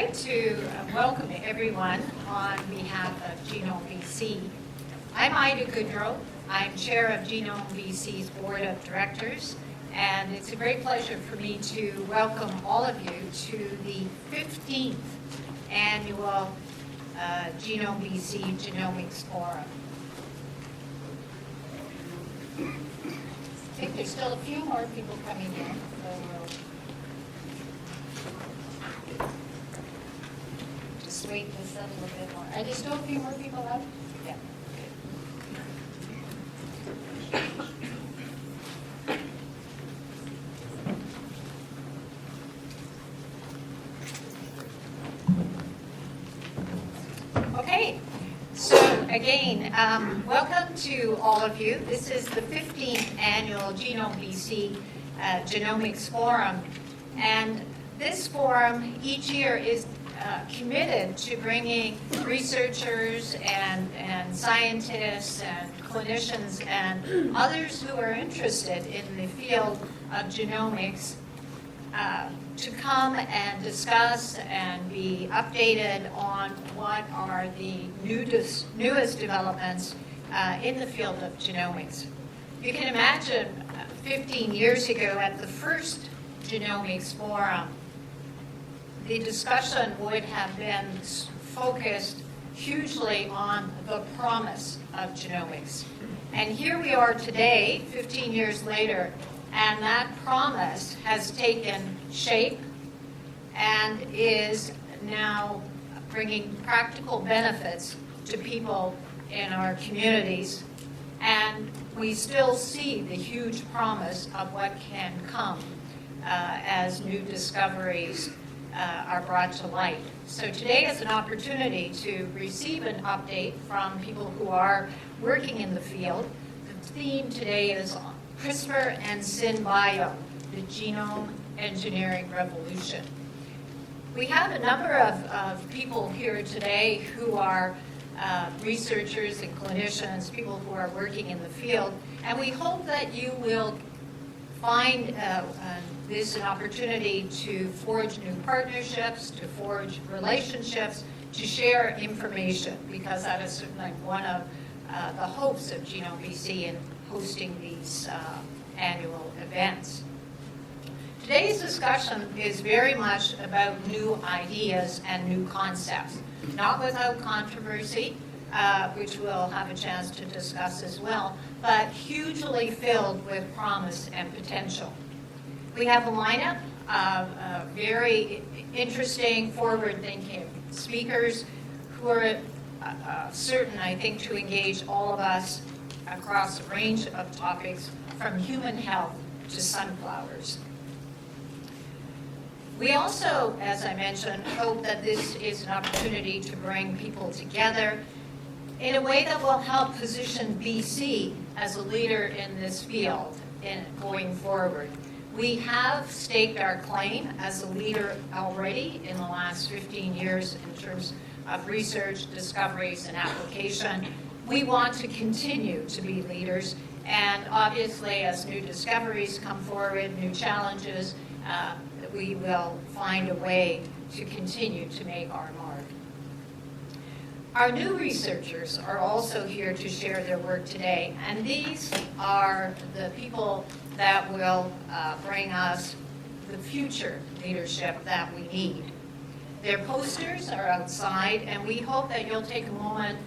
like to welcome everyone on behalf of Genome BC. I'm Ida Goodreau. I'm chair of Genome BC's board of directors, and it's a great pleasure for me to welcome all of you to the 15th annual Genome BC Genomics Forum. I think there's still a few more people coming in, so we'll just wait to settle a bit more. Are there still a few more people out? Yeah. Okay, so again, welcome to all of you. This is the 15th annual Genome BC Genomics Forum, and this forum each year is committed to bringing researchers and scientists and clinicians and others who are interested in the field of genomics to come and discuss and be updated on what are the newest developments in the field of genomics. You can imagine 15 years ago at the first Genomics Forum, the discussion would have been focused hugely on the promise of genomics. And here we are today, 15 years later, and that promise has taken shape and is now bringing practical benefits to people in our communities. And we still see the huge promise of what can come as new discoveries are brought to light. So today is an opportunity to receive an update from people who are working in the field. The theme today is CRISPR and SynBio, the genome engineering revolution. We have a number of people here today who are researchers and clinicians, people who are working in the field, and we hope that you will find this an opportunity to forge new partnerships, to forge relationships, to share information, because that is certainly one of the hopes of Genome BC in hosting these annual events. Today's discussion is very much about new ideas and new concepts, not without controversy, which we'll have a chance to discuss as well, but hugely filled with promise and potential. We have a lineup of very interesting, forward-thinking speakers who are certain, I think, to engage all of us across a range of topics, from human health to sunflowers. We also, as I mentioned, hope that this is an opportunity to bring people together in a way that will help position BC as a leader in this field going forward. We have staked our claim as a leader already in the last 15 years in terms of research, discoveries, and application. We want to continue to be leaders, and obviously as new discoveries come forward, new challenges, we will find a way to continue to make our mark. Our new researchers are also here to share their work today, and these are the people that will bring us the future leadership that we need. Their posters are outside, and we hope that you'll take a moment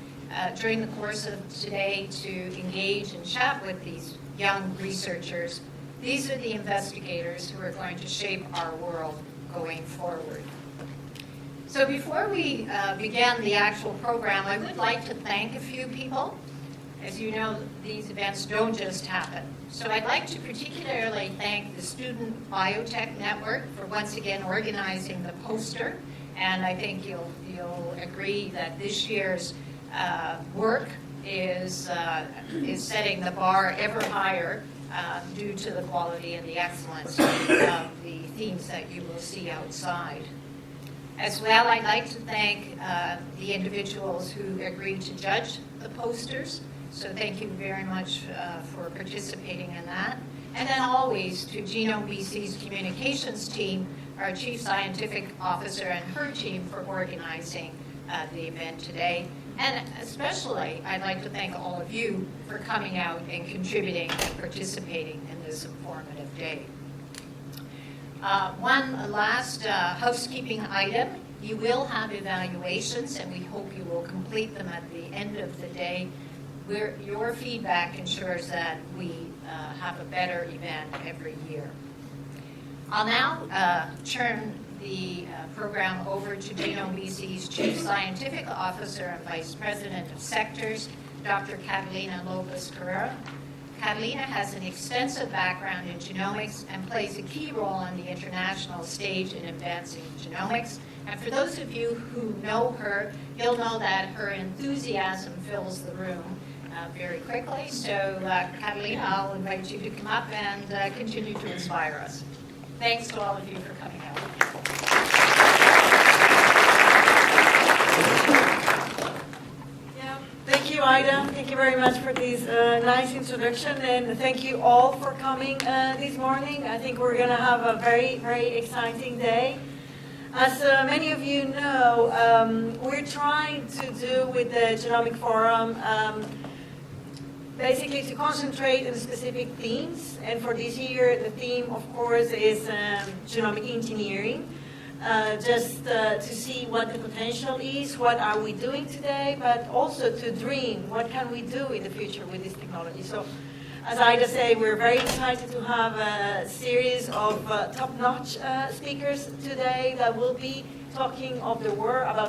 during the course of today to engage and chat with these young researchers. These are the investigators who are going to shape our world going forward. So before we begin the actual program, I would like to thank a few people. As you know, these events don't just happen. So I'd like to particularly thank the Student Biotech Network for once again organizing the poster. And I think you'll agree that this year's work is setting the bar ever higher due to the quality and the excellence of the themes that you will see outside. As well, I'd like to thank the individuals who agreed to judge the posters. So thank you very much for participating in that. And then always to Genome BC's communications team our Chief Scientific Officer, and her team for organizing the event today. And especially, I'd like to thank all of you for coming out and contributing and participating in this informative day. One last housekeeping item. You will have evaluations, and we hope you will complete them at the end of the day. Your feedback ensures that we have a better event every year. I'll now turn the program over to Genome BC's Chief Scientific Officer and Vice President of Sectors, Dr. Catalina Lopez-Correa. Catalina has an extensive background in genomics and plays a key role on the international stage in advancing genomics. And for those of you who know her, you'll know that her enthusiasm fills the room very quickly. So Catalina, I'll invite you to come up and continue to inspire us. Thanks to all of you for coming out. Thank you, Ida. Thank you very much for this nice introduction, and thank you all for coming this morning. I think we're going to have a very, very exciting day. As many of you know, we're trying to do with the Genomic Forum basically to concentrate on specific themes. And for this year, the theme, of course, is genomic engineering. Just to see what the potential is, what are we doing today, but also to dream, what can we do in the future with this technology. So, as Ida said, we're very excited to have a series of top-notch speakers today that will be talking about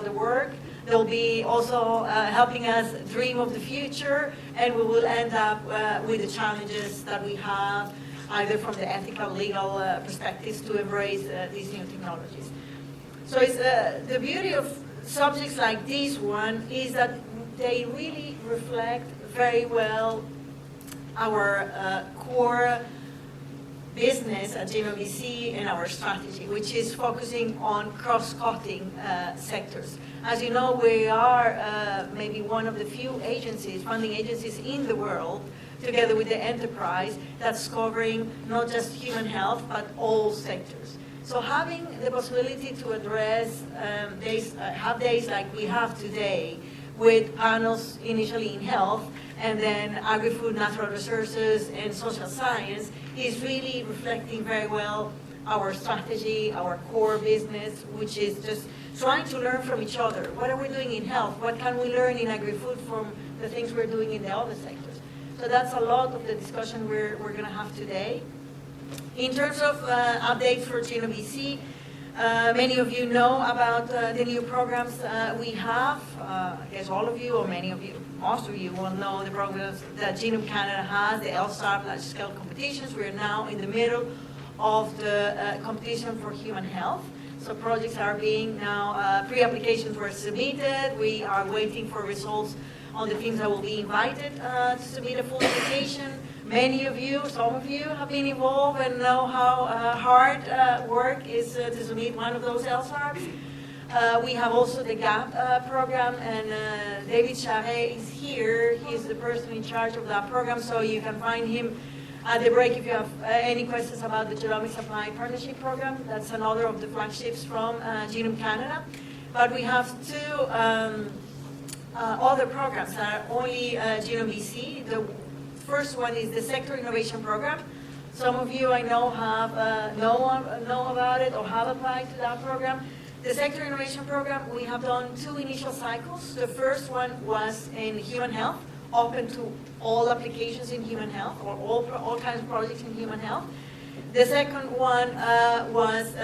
the work. They'll be also helping us dream of the future, and we will end up with the challenges that we have, either from the ethical, legal perspectives to embrace these new technologies. So it's, the beauty of subjects like this one is that they really reflect very well our core business at Genome BC and our strategy, which is focusing on cross-cutting sectors. As you know, we are maybe one of the few agencies, funding agencies in the world, together with the enterprise, that's covering not just human health, but all sectors. So having the possibility to address have days like we have today, with panels initially in health, and then agri-food, natural resources, and social science, is really reflecting very well our strategy, our core business, which is just trying to learn from each other. What are we doing in health? What can we learn in agri-food from the things we're doing in the other sectors? So that's a lot of the discussion we're going to have today. In terms of updates for Genome BC, many of you know about the new programs we have. I guess all of you, or many of you, most of you will know the programs that Genome Canada has, the LSAR large-scale competitions. We're now in the middle of the competition for human health. So projects are being now, pre-applications were submitted. We are waiting for results on the teams that will be invited to submit a full application. Many of you, some of you have been involved and know how hard work is to submit one of those LSARs. We have also the GAP program, and David Charret is here. He's the person in charge of that program, so you can find him at the break if you have any questions about the Genomic Supply Partnership Program. That's another of the flagships from Genome Canada. But we have two other programs that are only Genome BC. The first one is the Sector Innovation Program. Some of you I know have know about it or have applied to that program. The Sector Innovation Program, we have done two initial cycles. The first one was in human health, open to all applications in human health, or all kinds of projects in human health. The second one was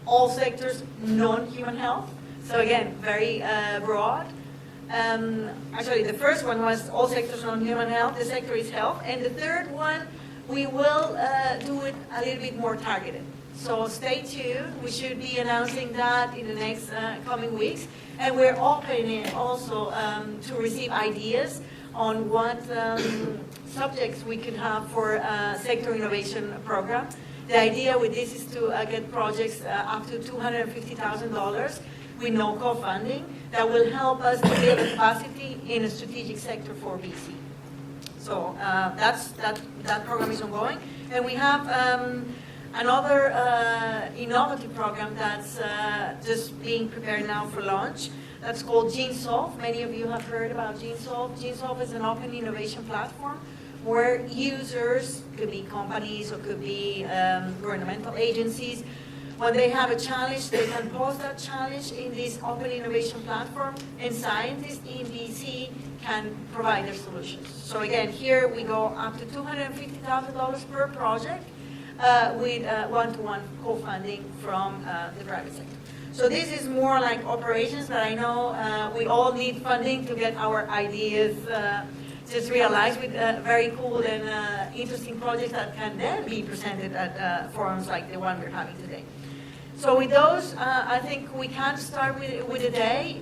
all sectors non-human health. So again, very broad. Actually, the first one was all sectors non-human health. The sector is health. And the third one, we will do it a little bit more targeted. So stay tuned. We should be announcing that in the next coming weeks. And we're open also to receive ideas on what subjects we could have for a sector innovation program. The idea with this is to get projects up to $250,000 with no co-funding that will help us to build capacity in a strategic sector for BC. So that program is ongoing. And we have Another innovative program that's just being prepared now for launch, that's called GeneSolve. Many of you have heard about GeneSolve. GeneSolve is an open innovation platform where users, could be companies or could be governmental agencies, when they have a challenge, they can post that challenge in this open innovation platform, and scientists in BC can provide their solutions. So again, here we go up to $250,000 per project with one-to-one co-funding from the private sector. So this is more like operations, but I know we all need funding to get our ideas just realized with very cool and interesting projects that can then be presented at forums like the one we're having today. So with those, I think we can start with the day.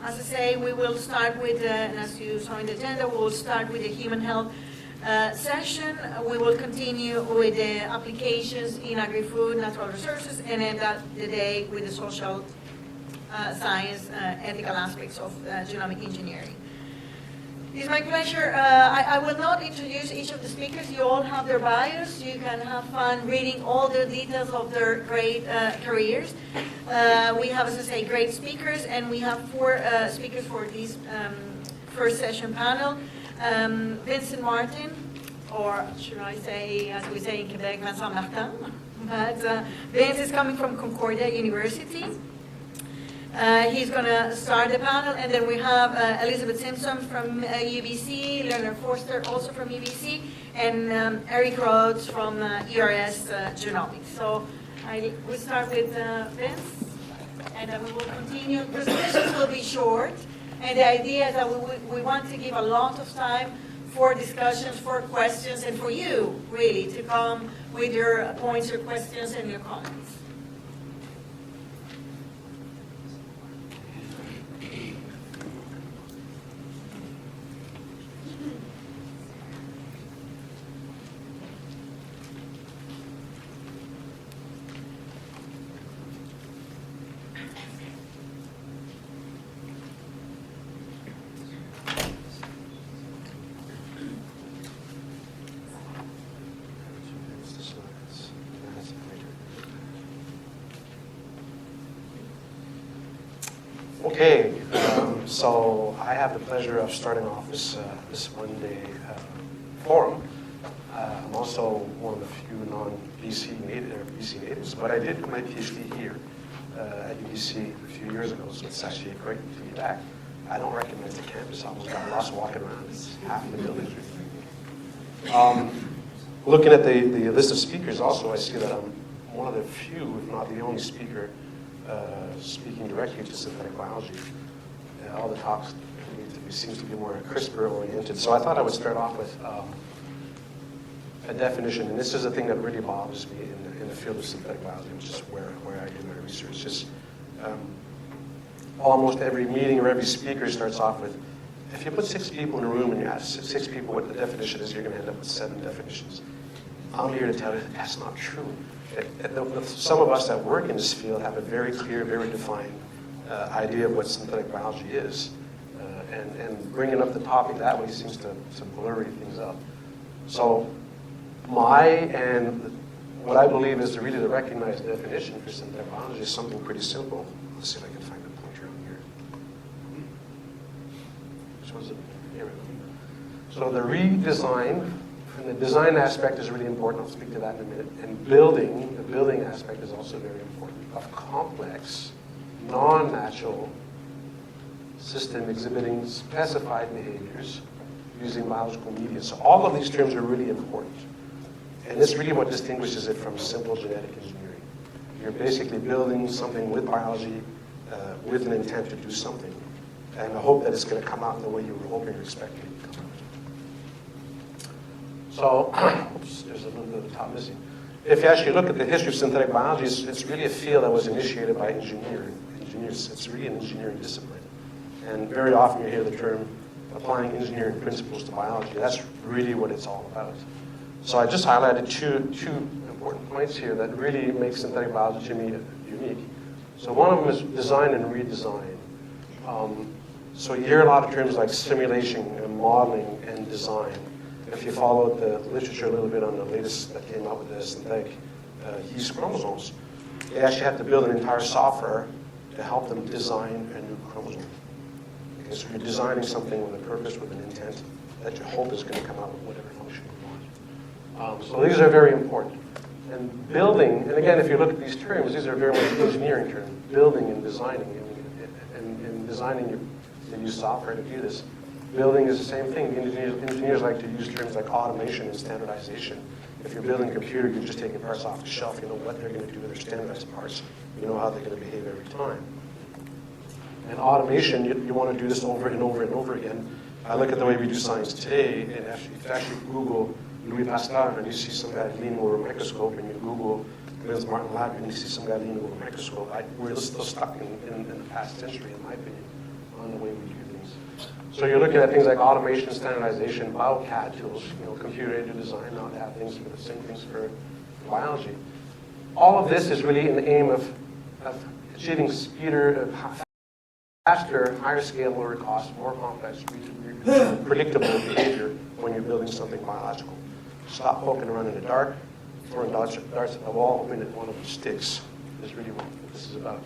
As I say, we will start with, and as you saw in the agenda, we will start with the human health session. We will continue with the applications in agri-food, natural resources, and end up the day with the social science, ethical aspects of genomic engineering. It's my pleasure. I will not introduce each of the speakers. You all have their bios. You can have fun reading all the details of their great careers. We have, as I say, great speakers, and we have 4 speakers for this first session panel. Vincent Martin, or should I say, as we say in Quebec, Vincent Martin. But Vince is coming from Concordia University. He's going to start the panel, and then we have Elizabeth Simpson from UBC, Leonard Forster also from UBC, and Eric Rhodes from ERS Genomics. So we start with Vince, and then we will continue. Presentations will be short, and the idea is that we want to give a lot of time for discussions, for questions, and for you, really, to come with your points, your questions, and your comments. Okay, so I have the pleasure of starting off this one-day forum. I'm also one of the few non-BC natives, but I did my PhD here at UBC a few years ago, so it's actually great to be back. I don't recognize the campus. I almost got lost walking around. It's half the building. Looking at the list of speakers also, I see that I'm one of the few, if not the only speaker speaking directly to synthetic biology. All the talks seems to be more CRISPR oriented. So I thought I would start off with a definition, and this is a thing that really bothers me in the field of synthetic biology, which is where I do my research. Just almost every meeting or every speaker starts off with, if you put 6 people in a room and you ask 6 people what the definition is, you're going to end up with 7 definitions. I'm here to tell you that that's not true. Some of us that work in this field have a very clear, very defined idea of what synthetic biology is. And bringing up the topic that way seems to blur things up. So what I believe is really the recognized definition for synthetic biology is something pretty simple. Let's see if I can find the pointer on here. Shows it. Here we go. So the redesign, and the design aspect is really important. I'll speak to that in a minute. And the building aspect is also very important. Of complex, non-natural system exhibiting specified behaviors using biological media. So all of these terms are really important. And this is really what distinguishes it from simple genetic engineering. You're basically building something with biology with an intent to do something. And I hope that it's going to come out in the way you were hoping or expecting it to come out. So, oops, there's a little bit of the top missing. If you actually look at the history of synthetic biology, it's really a field that was initiated by engineers. It's really an engineering discipline. And very often you hear the term applying engineering principles to biology. That's really what it's all about. So I just highlighted two important points here that really make synthetic biology to me unique. So one of them is design and redesign. So you hear a lot of terms like simulation and modeling and design. If you followed the literature a little bit on the latest that came out with the synthetic yeast chromosomes, they actually have to build an entire software to help them design a new chromosome. Okay, so you're designing something with a purpose, with an intent that you hope is going to come out with whatever function you want. So these are very important. And building, and again, if you look at these terms, these are very much engineering terms, building and designing. And designing, you use software to do this. Building is the same thing. Engineers like to use terms like automation and standardization. If you're building a computer, you're just taking parts off the shelf. You know what they're going to do with their standardized parts. You know how they're going to behave every time. And automation, you want to do this over and over and over again. I look at the way we do science today, and if you actually Google Louis Pasteur and you see some guy leaning over a microscope, and you Google Vince Martin Lab and you see some guy leaning over a microscope, we're still stuck in the past century, in my opinion, on the way we do things. So you're looking at things like automation, standardization, BioCAD tools, computer-aided design, not to have things for the same things for biology. All of this is really in the aim of achieving speeder, faster, higher scale, lower cost, more complex, predictable behavior when you're building something biological. Stop poking around in the dark, throwing darts at the wall, hoping that one of them sticks is really what this is about.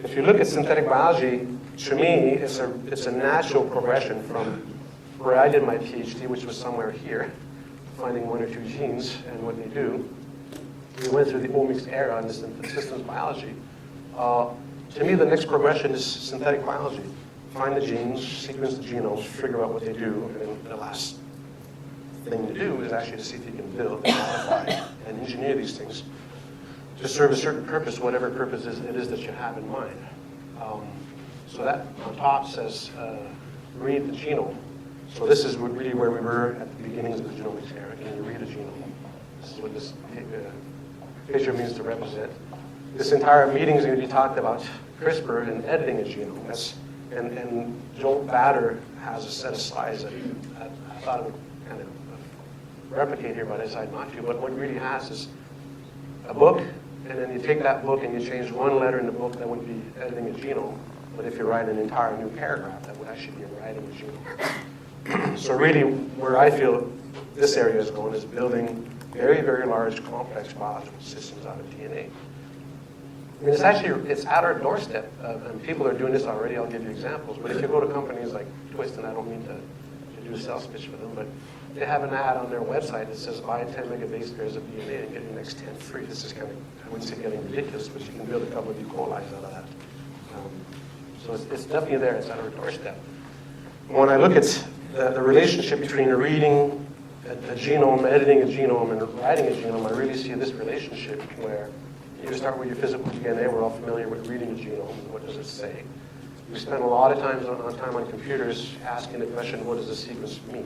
If you look at synthetic biology, to me, it's a natural progression from where I did my PhD, which was somewhere here, finding one or two genes and what they do. We went through the omics era in the systems biology. To me, the next progression is synthetic biology. Find the genes, sequence the genomes, figure out what they do, and then the last thing to do is actually to see if you can build and modify and engineer these things to serve a certain purpose, whatever purpose it is that you have in mind. So that on top says, read the genome. So this is really where we were at the beginnings of the genomics era. Can you read a genome? This is what this picture means to represent. This entire meeting is going to be talked about CRISPR and editing a genome. And Joel Bader has a set of slides that I thought I would kind of replicate here, but I decided not to. But what it really has is a book, and then you take that book and you change one letter in the book, that would be editing a genome. But if you write an entire new paragraph, that would actually be writing a genome. So really, where I feel this area is going is building very, very large, complex biological systems out of DNA. I mean, it's at our doorstep, and people are doing this already. I'll give you examples. But if you go to companies like Twist, and I don't mean to do a sales pitch for them, but they have an ad on their website that says, buy 10 megabase pairs of DNA and get your next 10 free. This is kind of, I wouldn't say getting ridiculous, but you can build a couple of E. coli out of that. So it's definitely there. It's at our doorstep. When I look at the relationship between reading a genome, editing a genome, and writing a genome, I really see this relationship where you start with your physical DNA. We're all familiar with reading a genome. What does it say? We spend a lot of time on computers asking the question, what does the sequence mean?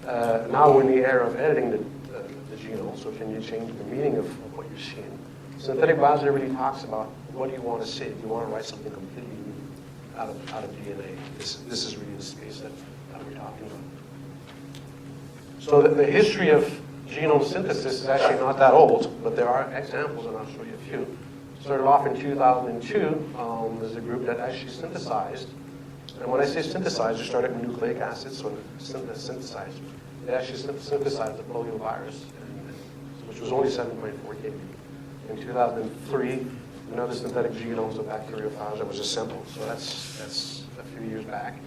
Now we're in the era of editing the genome, so can you change the meaning of what you're seeing? Synthetic biology really talks about what do you want to say? Do you want to write something completely new out of DNA? This is really the space that we're talking about. So the history of genome synthesis is actually not that old, but there are examples, and I'll show you a few. Started off in 2002. There's a group that actually synthesized, and when I say synthesized, you started with nucleic acids, so synthesized. They actually synthesized the poliovirus, which was only 7.4 kb. In 2003, another synthetic genomes of bacteriophages that was assembled, so that's a few years back.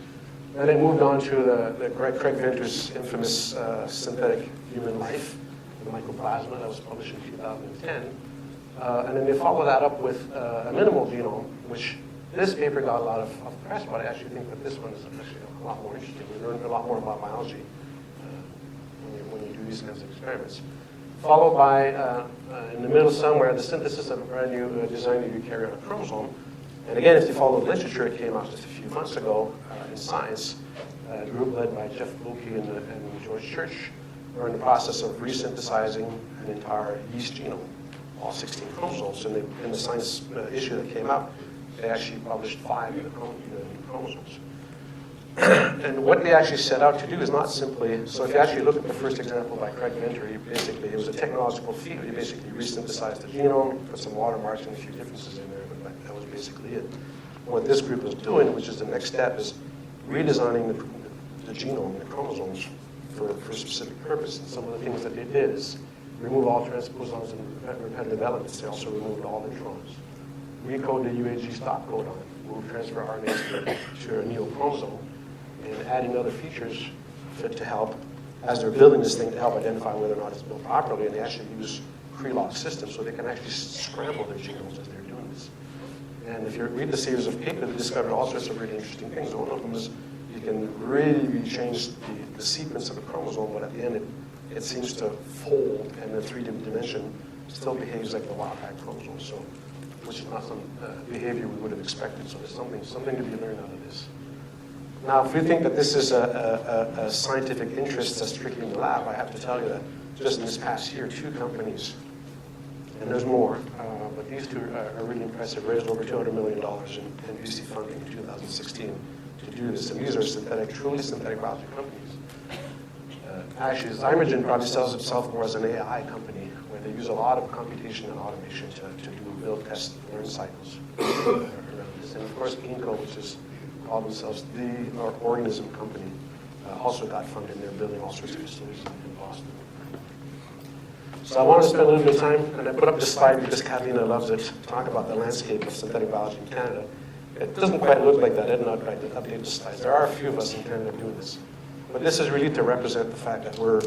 And it moved on to the Craig Venter's infamous synthetic human life, the mycoplasma, that was published in 2010. And then they followed that up with a minimal genome, which this paper got a lot of press, but I actually think that this one is actually a lot more interesting. We learn a lot more about biology when you do these kinds of experiments. Followed by, in the middle somewhere, the synthesis of a brand new design of eukaryotic chromosome. And again, if you follow the literature, it came out just a few months ago in Science, a group led by Jeff Bulke and George Church are in the process of resynthesizing an entire yeast genome, all 16 chromosomes. And in the Science issue that came out, they actually published 5 of the chromosomes. And what they actually set out to do is not simply, so if you actually look at the first example by Craig Venter, it was a technological feat. He basically resynthesized the genome, put some watermarks and a few differences in there, but that was basically it. What this group is doing, which is the next step, is redesigning the genome, the chromosomes, for a specific purpose. And some of the things that they did is remove all transposons and repetitive elements. They also removed all introns. Recode the UAG stop codon, move transfer RNAs to a neochromosome, and adding other features to help, as they're building this thing, to help identify whether or not it's built properly, and they actually use pre-log systems so they can actually scramble their genomes as they're doing this. And if you read the series of papers, they discovered all sorts of really interesting things. One of them is you can really change the sequence of a chromosome, but at the end it seems to fold, and the 3D dimension still behaves like the wild-type chromosome, so, which is not some behavior we would have expected. So there's something to be learned out of this. Now, if we think that this is a scientific interest that's strictly in the lab, I have to tell you that just in this past year, 2 companies, and there's more, but these 2 are really impressive, raised over $200 million in VC funding in 2016 to do this. And these are truly synthetic biology companies. Actually, Zymergen probably sells itself more as an AI company, where they use a lot of computation and automation to do build, test, learn cycles around this. And of course, Ginkgo, which is called themselves the organism company, also got funded. They're building all sorts of facilities in Boston. So I want to spend a little bit of time, and I put up this slide because Catalina loves it, to talk about the landscape of synthetic biology in Canada. It doesn't quite look like that. I did not try to update the slides. There are a few of us in Canada doing this. But this is really to represent the fact that we're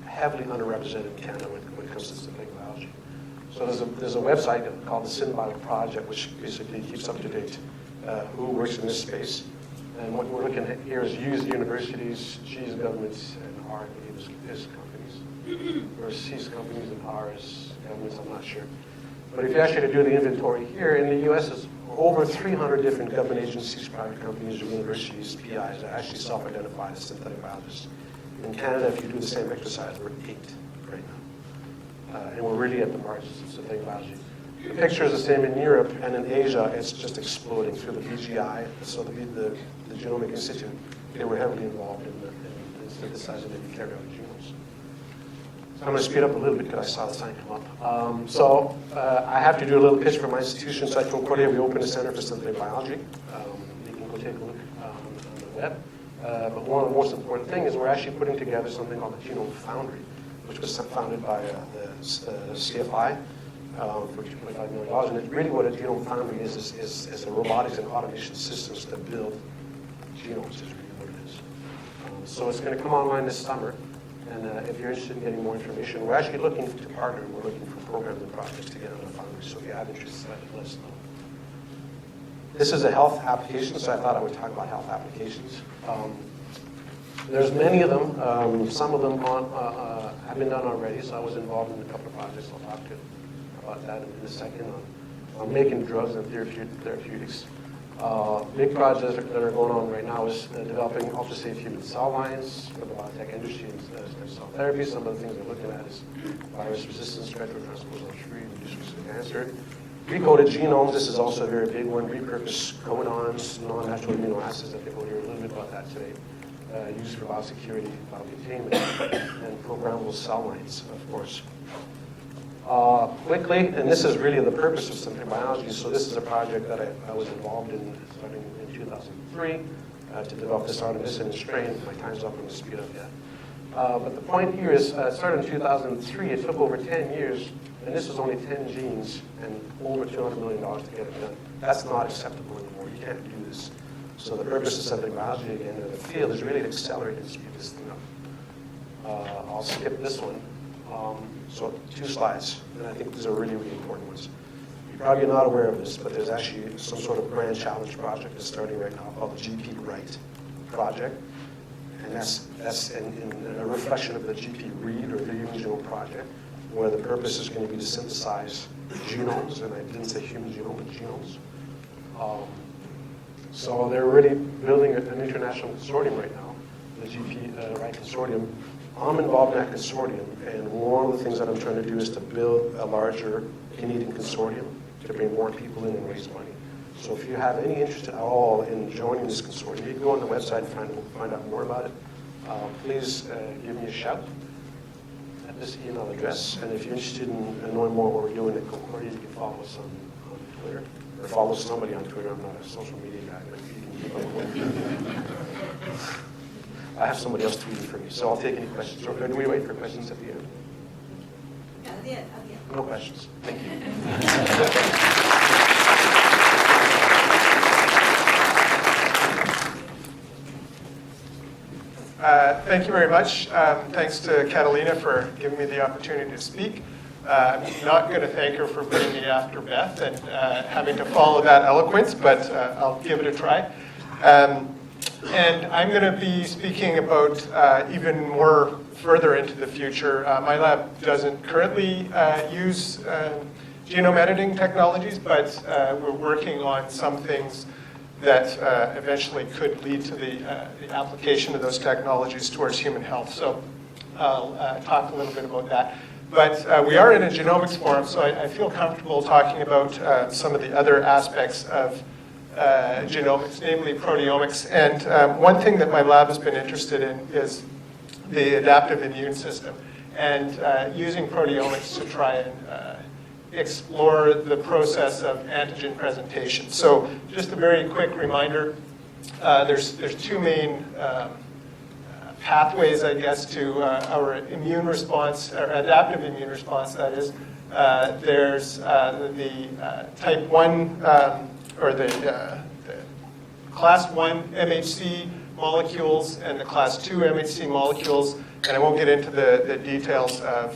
heavily underrepresented in Canada when it comes to synthetic biology. So there's a website called the SynBio Project, which basically keeps up to date who works in this space. And what we're looking at here is U's universities, G's governments, and R is companies. Or C's companies and R is governments, I'm not sure. But if you actually do the inventory here, in the US, it's over 300 different government agencies, private companies, universities, PIs that actually self-identify as synthetic biologists. In Canada, if you do the same exercise, we're 8 right now. And we're really at the margins of synthetic biology. The picture is the same in Europe, and in Asia, it's just exploding through the BGI. So the Genomic Institute, they were heavily involved in synthesizing the eukaryotic genomes. So I'm going to speed up a little bit because I saw the sign come up. I have to do a little pitch for my institution. So at Concordia, we opened a Center for Synthetic Biology. You can go take a look on the web. But one of the most important things is we're actually putting together something called the Genome Foundry, which was founded by the CFI for $2.5 million. And really what a Genome Foundry is a robotics and automation systems to build genomes is really what it is. So it's going to come online this summer. And if you're interested in getting more information, we're actually looking to partner. We're looking for programs and projects to get on the foundry. So if you have interest, let us know. This is a health application, so I thought I would talk about health applications. There's many of them. Some of them have been done already, so I was involved in a couple of projects. I'll talk about that in a second on making drugs and therapeutics. Big projects that are going on right now is developing ultra-safe human cell lines for the biotech industry and stem cell therapy. Some of the things we're looking at is virus resistance, retrotransposon-free, reduced risk of cancer. Recoded genomes, this is also a very big one. Repurposed codons, non-natural amino acids. I think we'll hear a little bit about that today. Used for biosecurity, biocontainment, and programmable cell lines, of course. Quickly, and this is really the purpose of synthetic biology. So this is a project that I was involved in starting in 2003 to develop this artemisinin strain. My time's up, I'm going to speed up yet. But the point here is, it started in 2003. It took over 10 years, and this was only 10 genes and over $200 million to get it done. That's not acceptable anymore. You can't do this. So the purpose of synthetic biology, again, in the field is really to accelerate and speed this thing up. I'll skip this one. So 2 slides, and I think these are really, really important ones. You're probably not aware of this, but there's actually some sort of grand challenge project that's starting right now called the GP Write project. And that's in a reflection of the GP Read or the Human Genome Project, where the purpose is going to be to synthesize genomes, and I didn't say human genome, but genomes. So they're really building an international consortium right now, the GP Write Consortium. I'm involved in that consortium, and one of the things that I'm trying to do is to build a larger Canadian consortium to bring more people in and raise money. So if you have any interest at all in joining this consortium, you can go on the website and find out more about it. Please give me a shout at this email address. And if you're interested in knowing more what we're doing at Concordia, you can follow us on Twitter, or follow somebody on Twitter. I'm not a social media guy, but you can keep up with it. I have somebody else tweeting for me, so I'll take any questions. Or do we wait for questions at the end? At the end. No questions. Thank you. Thank you very much. Thanks to Catalina for giving me the opportunity to speak. I'm not going to thank her for putting me after Beth and having to follow that eloquence, but I'll give it a try. And I'm going to be speaking about even more further into the future. My lab doesn't currently use genome editing technologies, but we're working on some things that eventually could lead to the application of those technologies towards human health. So I'll talk a little bit about that. But we are in a genomics forum, so I feel comfortable talking about some of the other aspects of genomics, namely proteomics. And one thing that my lab has been interested in is the adaptive immune system, and using proteomics to try and explore the process of antigen presentation. So just a very quick reminder, there's two main pathways, I guess, to our immune response, or adaptive immune response, that is. There's the type 1, or the class 1 MHC molecules and the class 2 MHC molecules, and I won't get into the details of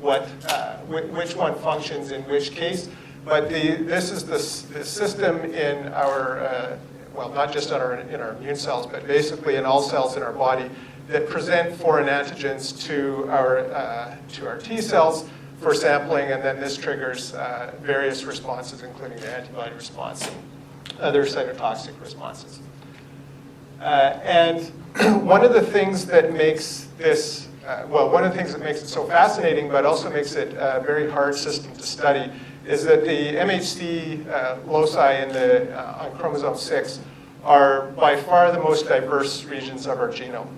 which one functions in which case, but this is the system in our, well, not just in our immune cells, but basically in all cells in our body that present foreign antigens to our T cells for sampling, and then this triggers various responses, including the antibody response and other cytotoxic responses. And one of the things that makes this, one of the things that makes it so fascinating, but also makes it a very hard system to study, is that the MHC loci on chromosome 6 are by far the most diverse regions of our genome.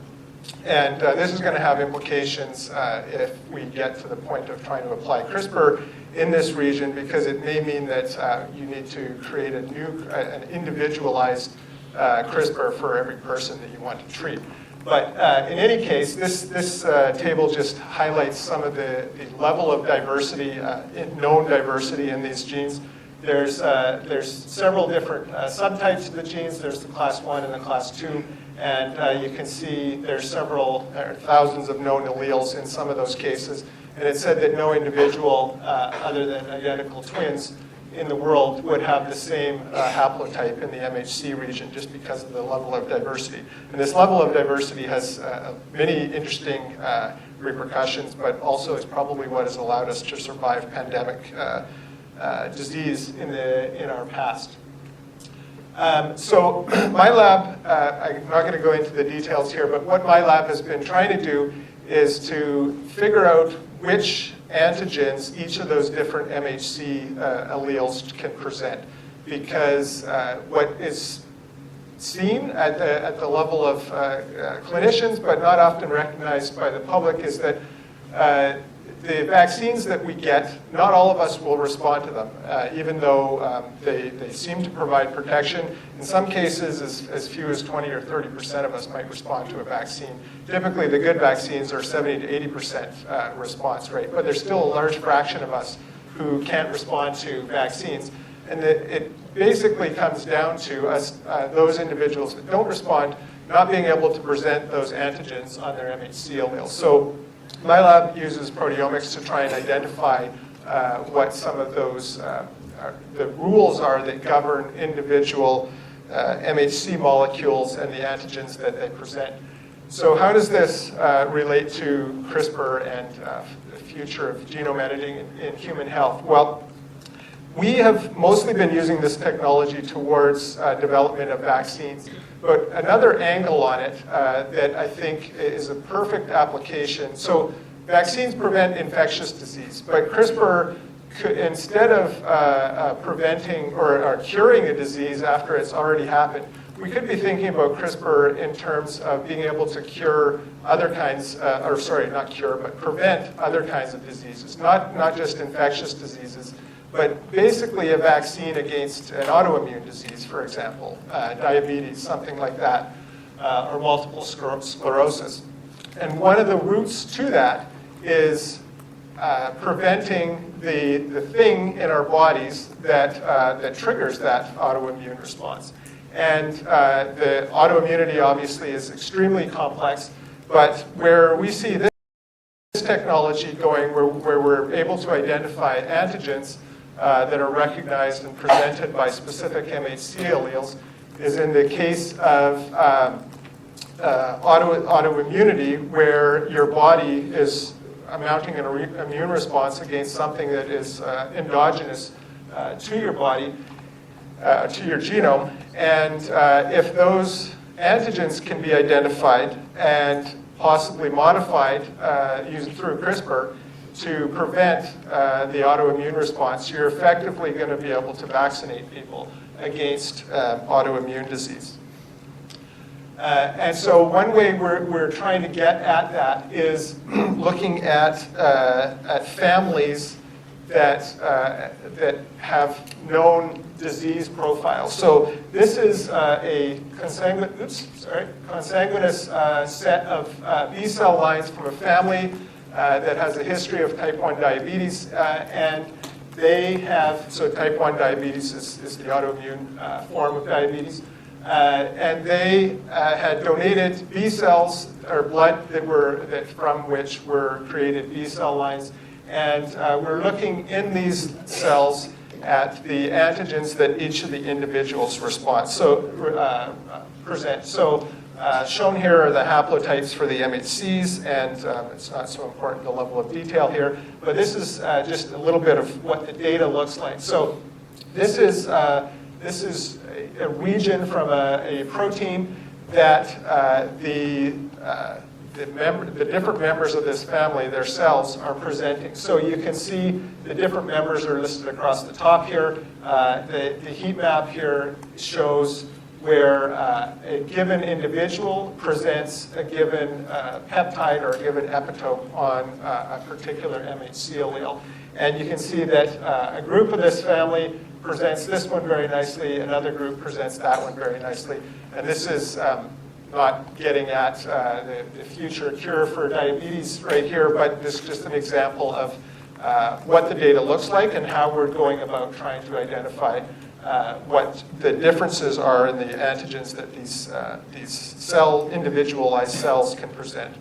And this is going to have implications if we get to the point of trying to apply CRISPR in this region, because it may mean that you need to create an individualized CRISPR for every person that you want to treat. But in any case, this table just highlights some of the level of diversity, known diversity in these genes. There's several different subtypes of the genes. There's the class 1 and the class 2. And you can see there's thousands of known alleles in some of those cases. And it said that no individual, other than identical twins, in the world would have the same haplotype in the MHC region, just because of the level of diversity. And this level of diversity has many interesting repercussions, but also is probably what has allowed us to survive pandemic disease in our past. So my lab, I'm not going to go into the details here, but what my lab has been trying to do is to figure out which antigens each of those different MHC alleles can present. Because what is seen at the level of clinicians, but not often recognized by the public, is that the vaccines that we get, not all of us will respond to them, even though they seem to provide protection. In some cases, as few as 20 or 30% of us might respond to a vaccine. Typically, the good vaccines are 70 to 80% response rate, but there's still a large fraction of us who can't respond to vaccines. And it basically comes down to us, those individuals that don't respond, not being able to present those antigens on their MHC alleles. So my lab uses proteomics to try and identify what some of those the rules are that govern individual MHC molecules and the antigens that they present. So how does this relate to CRISPR and the future of genome editing in human health? Well, we have mostly been using this technology towards development of vaccines. But another angle on it that I think is a perfect application. So vaccines prevent infectious disease, but CRISPR could, instead of preventing or curing a disease after it's already happened, we could be thinking about CRISPR in terms of being able to cure other kinds, not cure, but prevent other kinds of diseases, not just infectious diseases, but basically a vaccine against an autoimmune disease, for example, diabetes, something like that, or multiple sclerosis. And one of the routes to that is preventing the thing in our bodies that triggers that autoimmune response. And the autoimmunity obviously is extremely complex, but where we see this technology going, where we're able to identify antigens that are recognized and presented by specific MHC alleles, is in the case of autoimmunity, where your body is mounting an immune response against something that is endogenous to your body, to your genome. And if those antigens can be identified and possibly modified through CRISPR to prevent the autoimmune response, you're effectively going to be able to vaccinate people against autoimmune disease. And so one way we're trying to get at that is looking at families that have known disease profiles. So this is a consanguineous set of B cell lines from a family that has a history of type 1 diabetes, and they have, so type 1 diabetes is the autoimmune form of diabetes, and they had donated B cells or blood from which were created B cell lines, and we're looking in these cells at the antigens that each of the individuals present. So shown here are the haplotypes for the MHCs, and it's not so important the level of detail here, but this is just a little bit of what the data looks like. So this is a region from a protein that the different members of this family, their cells, are presenting. So you can see the different members are listed across the top here. The heat map here shows where a given individual presents a given peptide or a given epitope on a particular MHC allele. And you can see that a group of this family presents this one very nicely, another group presents that one very nicely. And this is not getting at the future cure for diabetes right here, but this is just an example of what the data looks like and how we're going about trying to identify what the differences are in the antigens that these individualized cells can present.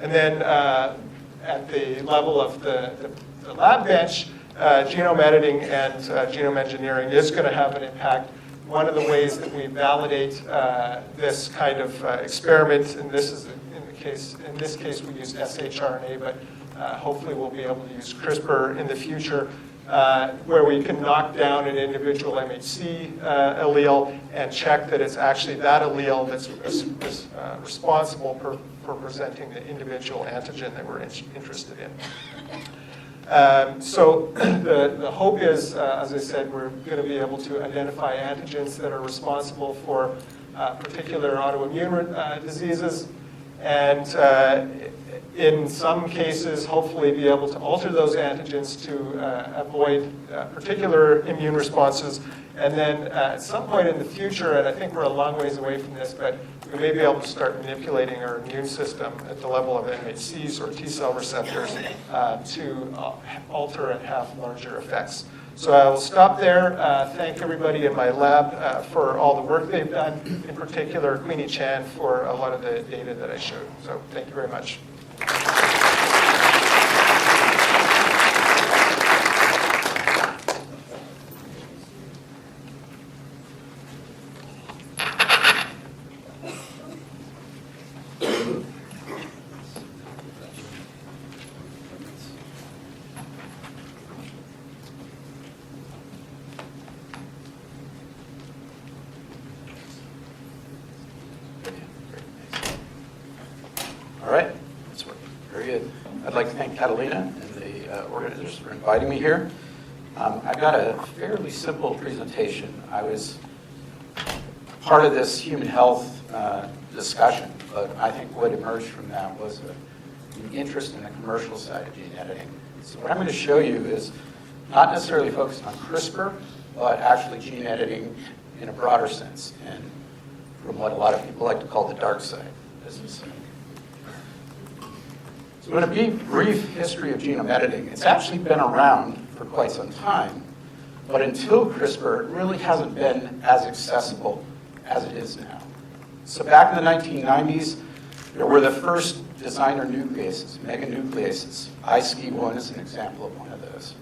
And then at the level of the lab bench, genome editing and genome engineering is going to have an impact. One of the ways that we validate this kind of experiment, and this is in this case we use shRNA, but hopefully we'll be able to use CRISPR in the future, where we can knock down an individual MHC allele and check that it's actually that allele that's responsible for presenting the individual antigen that we're interested in. So the hope is, as I said, we're going to be able to identify antigens that are responsible for particular autoimmune diseases, and in some cases, hopefully be able to alter those antigens to avoid particular immune responses. And then at some point in the future, and I think we're a long ways away from this, but we may be able to start manipulating our immune system at the level of MHCs or T cell receptors to alter and have larger effects. So I will stop there. Thank everybody in my lab for all the work they've done, in particular Queenie Chan for a lot of the data that I showed. So thank you very much. All right, that's working. Very good. I'd like to thank Catalina and the organizers for inviting me here. I've got a fairly simple presentation. I was part of this human health discussion, but I think what emerged from that was an interest in the commercial side of gene editing. So what I'm going to show you is not necessarily focused on CRISPR, but actually gene editing in a broader sense, and from what a lot of people like to call the dark side of business. So in a brief history of genome editing, it's actually been around for quite some time, but until CRISPR, it really hasn't been as accessible as it is now. So back in the 1990s, there were the first designer nucleases, meganucleases. ISCE1 is an example of one of those.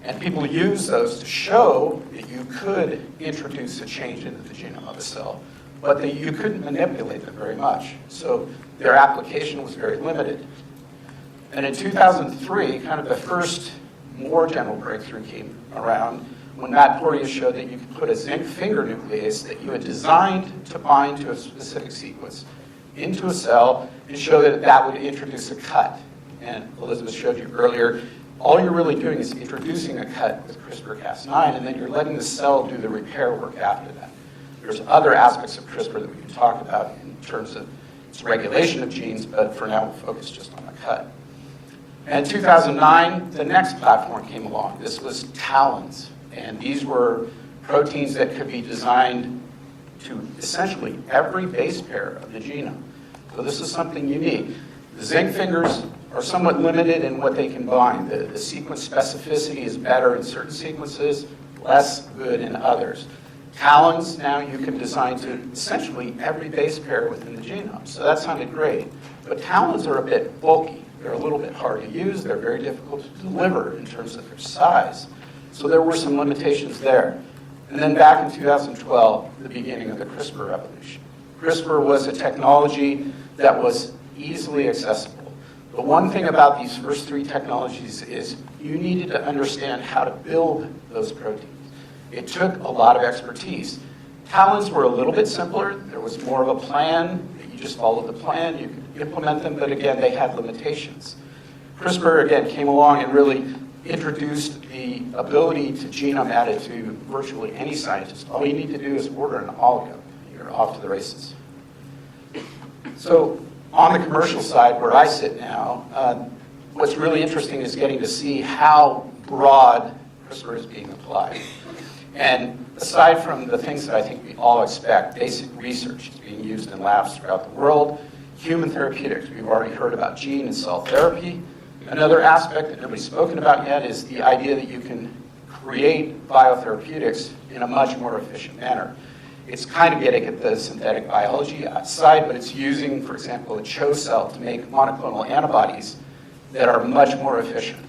And people used those to show that you could introduce a change into the genome of a cell, but that you couldn't manipulate them very much. So their application was very limited. And in 2003, kind of the first more general breakthrough came around when Concordia showed that you could put a zinc finger nuclease that you had designed to bind to a specific sequence into a cell and show that that would introduce a cut. And Elizabeth showed you earlier, all you're really doing is introducing a cut with CRISPR-Cas9, and then you're letting the cell do the repair work after that. There's other aspects of CRISPR that we can talk about in terms of its regulation of genes, but for now we'll focus just on the cut. And in 2009, the next platform came along. This was TALENs, and these were proteins that could be designed to essentially every base pair of the genome. So this is something unique. The zinc fingers are somewhat limited in what they can bind. The sequence specificity is better in certain sequences, less good in others. TALENs, now you can design to essentially every base pair within the genome. So that sounded great. But TALENs are a bit bulky. They're a little bit hard to use. They're very difficult to deliver in terms of their size. So there were some limitations there. And then back in 2012, the beginning of the CRISPR revolution. CRISPR was a technology that was easily accessible. The one thing about these first three technologies is you needed to understand how to build those proteins. It took a lot of expertise. TALENs were a little bit simpler. There was more of a plan. You just followed the plan. You could implement them, but again, they had limitations. CRISPR, again, came along and really introduced the ability to genome edit to virtually any scientist. All you need to do is order an oligo. You're off to the races. So on the commercial side, where I sit now, what's really interesting is getting to see how broad CRISPR is being applied. And aside from the things that I think we all expect, basic research is being used in labs throughout the world, human therapeutics, we've already heard about gene and cell therapy. Another aspect that nobody's spoken about yet is the idea that you can create biotherapeutics in a much more efficient manner. It's kind of getting at the synthetic biology outside, but it's using, for example, a CHO cell to make monoclonal antibodies that are much more efficient.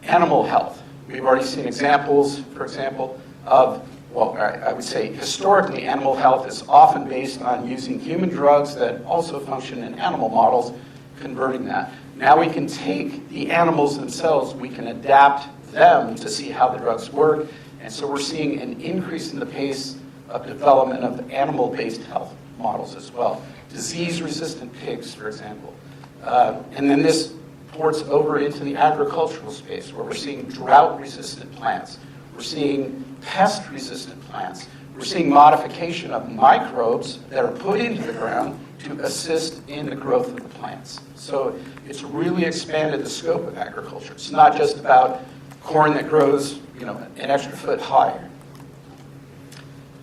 Animal health. We've already seen examples, for example, of, well, I would say historically animal health is often based on using human drugs that also function in animal models, converting that. Now we can take the animals themselves, we can adapt them to see how the drugs work, and so we're seeing an increase in the pace of development of animal-based health models as well. Disease-resistant pigs, for example. And then this ports over into the agricultural space where we're seeing drought-resistant plants. We're seeing pest-resistant plants. We're seeing modification of microbes that are put into the ground to assist in the growth of the plants. So it's really expanded the scope of agriculture. It's not just about corn that grows, an extra foot higher.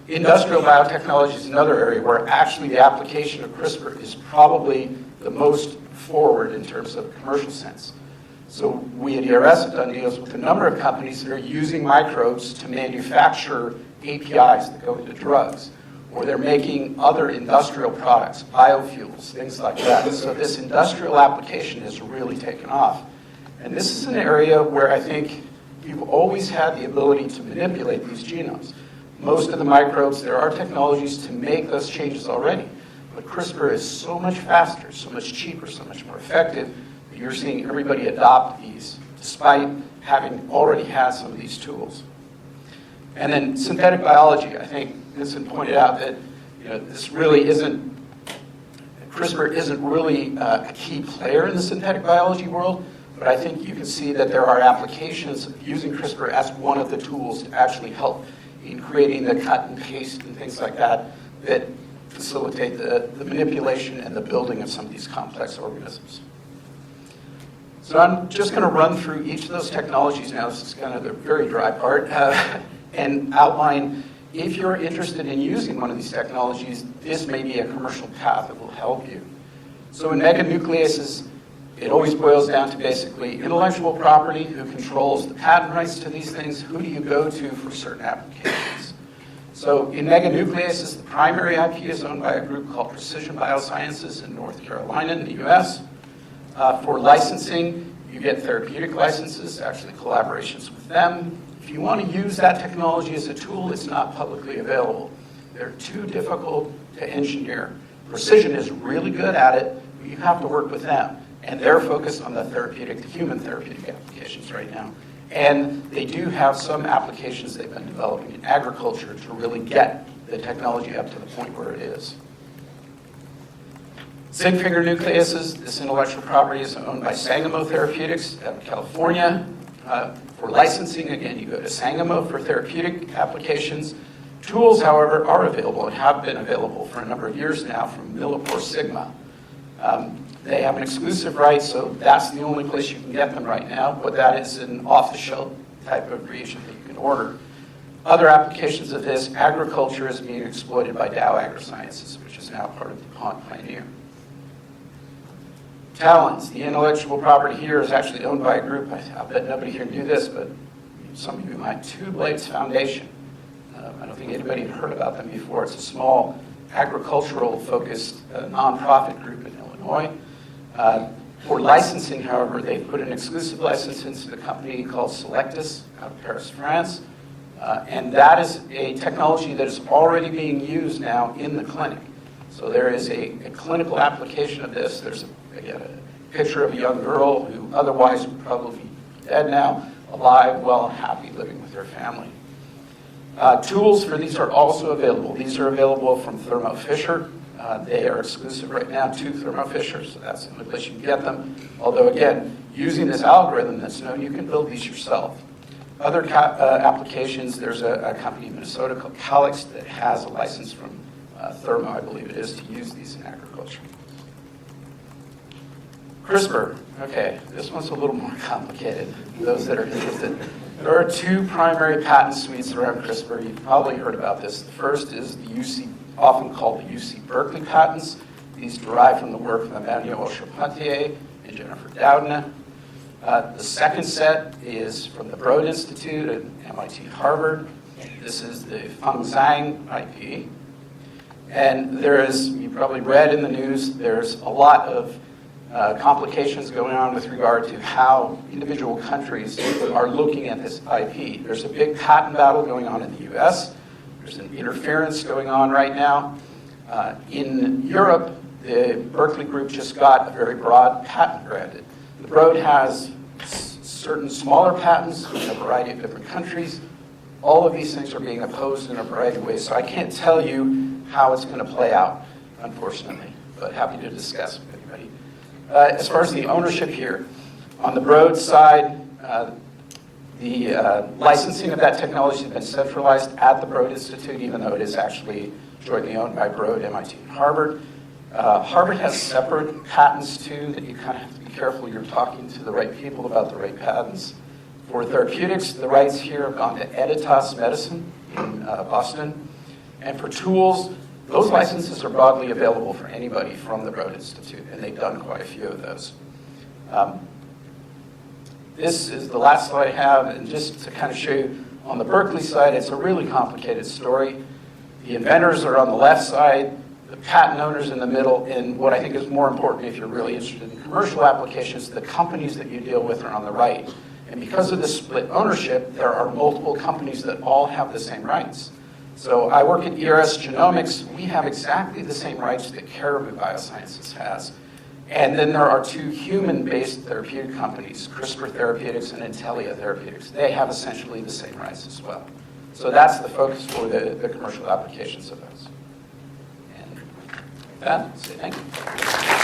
Industrial biotechnology is another area where actually the application of CRISPR is probably the most forward in terms of a commercial sense. So we at ERS have done deals with a number of companies that are using microbes to manufacture APIs that go into drugs, or they're making other industrial products, biofuels, things like that. So this industrial application has really taken off. And this is an area where I think we've always had the ability to manipulate these genomes. Most of the microbes, there are technologies to make those changes already. But CRISPR is so much faster, so much cheaper, so much more effective that you're seeing everybody adopt these, despite having already had some of these tools. And then synthetic biology, I think Vincent pointed out that this really isn't, CRISPR isn't really a key player in the synthetic biology world, but I think you can see that there are applications of using CRISPR as one of the tools to actually help in creating the cut and paste and things like that that facilitate the manipulation and the building of some of these complex organisms. So I'm just going to run through each of those technologies now. This is kind of the very dry part, and outline if you're interested in using one of these technologies, this may be a commercial path that will help you. So in meganucleases, it always boils down to basically intellectual property, who controls the patent rights to these things, who do you go to for certain applications. So in meganucleases, the primary IP is owned by a group called Precision Biosciences in North Carolina in the US. For licensing, you get therapeutic licenses, actually collaborations with them. If you want to use that technology as a tool, it's not publicly available. They're too difficult to engineer. Precision is really good at it, but you have to work with them. And they're focused on the human therapeutic applications right now. And they do have some applications they've been developing in agriculture to really get the technology up to the point where it is. Zinc finger nucleases, this intellectual property is owned by Sangamo Therapeutics out of California. For licensing, again, you go to Sangamo for therapeutic applications. Tools, however, are available and have been available for a number of years now from Millipore Sigma. They have an exclusive right, so that's the only place you can get them right now, but that is an off-the-shelf type of reagent that you can order. Other applications of this, agriculture is being exploited by Dow AgroSciences, which is now part of DuPont Pioneer. Talons, the intellectual property here is actually owned by a group, I bet nobody here knew this, but some of you might, Two Blades Foundation. I don't think anybody had heard about them before. It's a small agricultural-focused nonprofit group in Illinois. For licensing, however, they've put an exclusive license into the company called Selectus out of Paris, France. And that is a technology that is already being used now in the clinic. So there is a clinical application of this. There's, again, a picture of a young girl who otherwise would probably be dead now, alive, well, happy, living with her family. Tools for these are also available. These are available from Thermo Fisher. They are exclusive right now to Thermo Fisher, so that's the only place you can get them. Although, again, using this algorithm that's known, you can build these yourself. Other applications, there's a company in Minnesota called Calix that has a license from Thermo, I believe it is, to use these in agriculture. CRISPR, okay, this one's a little more complicated, those that are interested. There are two primary patent suites around CRISPR. You've probably heard about this. The first is the UC, often called the UC Berkeley patents. These derive from the work of Emmanuel Charpentier and Jennifer Doudna. The second set is from the Broad Institute at MIT Harvard. This is the Feng Zhang IP. And there is, you probably read in the news, there's a lot of complications going on with regard to how individual countries are looking at this IP. There's a big patent battle going on in the US. There's an interference going on right now. In Europe, the Berkeley group just got a very broad patent granted. The Broad has certain smaller patents in a variety of different countries. All of these things are being opposed in a variety of ways, so I can't tell you how it's going to play out, unfortunately, but happy to discuss with anybody. As far as the ownership here, on the Broad side, the licensing of that technology has been centralized at the Broad Institute, even though it is actually jointly owned by Broad, MIT, and Harvard. Harvard has separate patents, too, that you kind of have to be careful you're talking to the right people about the right patents. For therapeutics, the rights here have gone to Editas Medicine in Boston. And for tools, those licenses are broadly available for anybody from the Broad Institute, and they've done quite a few of those. This is the last slide I have, and just to kind of show you, on the Berkeley side, it's a really complicated story. The inventors are on the left side, the patent owners in the middle, and what I think is more important if you're really interested in commercial applications, the companies that you deal with are on the right. And because of this split ownership, there are multiple companies that all have the same rights. So I work at ERS Genomics. We have exactly the same rights that Caribou Biosciences has. And then there are two human-based therapeutic companies, CRISPR Therapeutics and Intellia Therapeutics. They have essentially the same rights as well. So that's the focus for the commercial applications of those. And with that, I'll say thank you.